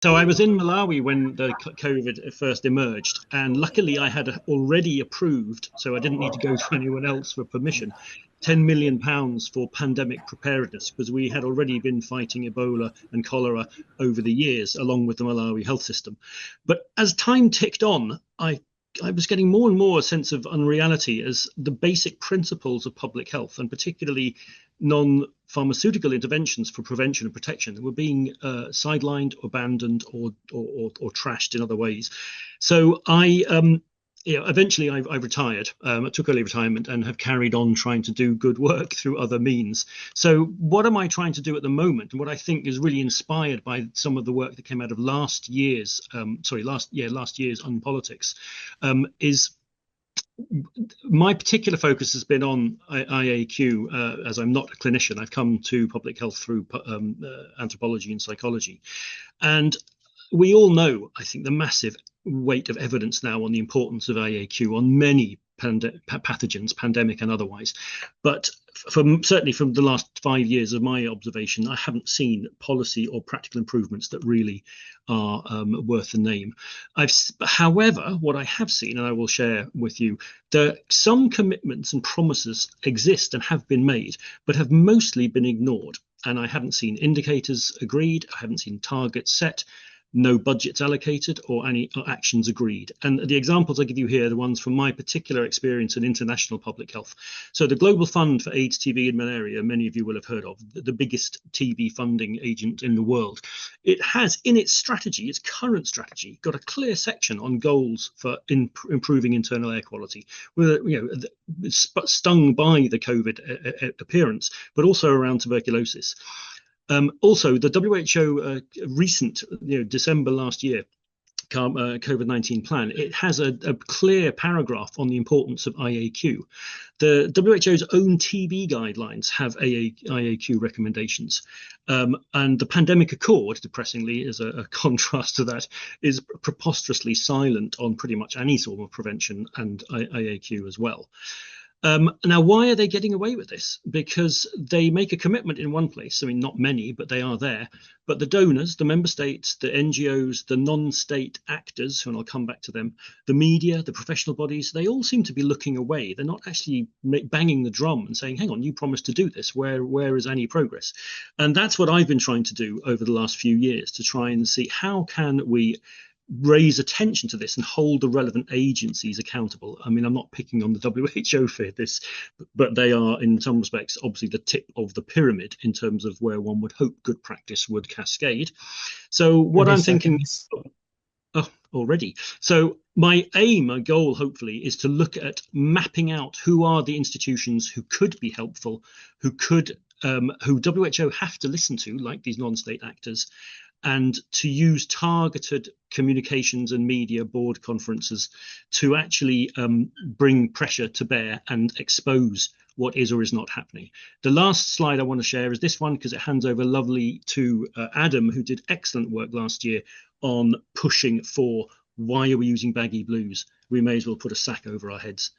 So I was in Malawi when the COVID first emerged, and luckily I had already approved, so I didn't need to go to anyone else for permission, £10 million for pandemic preparedness, because we had already been fighting Ebola and cholera over the years, along with the Malawi health system. But as time ticked on, I was getting more and more a sense of unreality as the basic principles of public health, and particularly non-pharmaceutical interventions for prevention and protection, were being sidelined, abandoned, or trashed in other ways. So eventually I retired. I took early retirement and have carried on trying to do good work through other means. So what am I trying to do at the moment? And what I think is really inspired by some of the work that came out of last year's Unpolitics, is my particular focus has been on IAQ. As I'm not a clinician, I've come to public health through anthropology and psychology. And we all know, I think, the massive weight of evidence now on the importance of IAQ on many pathogens, pandemic and otherwise. But certainly from the last 5 years of my observation, I haven't seen policy or practical improvements that really are worth the name. However, what I have seen, and I will share with you, some commitments and promises exist and have been made, but have mostly been ignored. And I haven't seen indicators agreed. I haven't seen targets set, no budgets allocated, or any actions agreed. And the examples I give you here are the ones from my particular experience in international public health. So the Global Fund for AIDS, TB and Malaria, many of you will have heard of, the biggest TB funding agent in the world. It has in its strategy, its current strategy, got a clear section on goals for improving internal air quality, stung by the COVID appearance, but also around tuberculosis. Also, the WHO recent, December last year, COVID-19 plan, it has a clear paragraph on the importance of IAQ. The WHO's own TB guidelines have IAQ recommendations. And the Pandemic Accord, depressingly, as a contrast to that, is preposterously silent on pretty much any sort of prevention and IAQ as well. Now, why are they getting away with this? Because they make a commitment in one place. I mean, not many, but they are there. But the donors, the member states, the NGOs, the non-state actors, and I'll come back to them, the media, the professional bodies, they all seem to be looking away. They're not actually banging the drum and saying, hang on, you promised to do this. Where is any progress? And that's what I've been trying to do over the last few years, to try and see how can we raise attention to this and hold the relevant agencies accountable. I mean, I'm not picking on the WHO for this, but they are in some respects obviously the tip of the pyramid in terms of where one would hope good practice would cascade. So what I'm thinking already. So my aim, my goal, hopefully, is to look at mapping out who are the institutions who could be helpful, who WHO have to listen to, like these non-state actors, and to use targeted communications and media board conferences to actually bring pressure to bear and expose what is or is not happening. The last slide I want to share is this one, because it hands over lovely to Adam, who did excellent work last year on pushing for why are we using baggy blues? We may as well put a sack over our heads.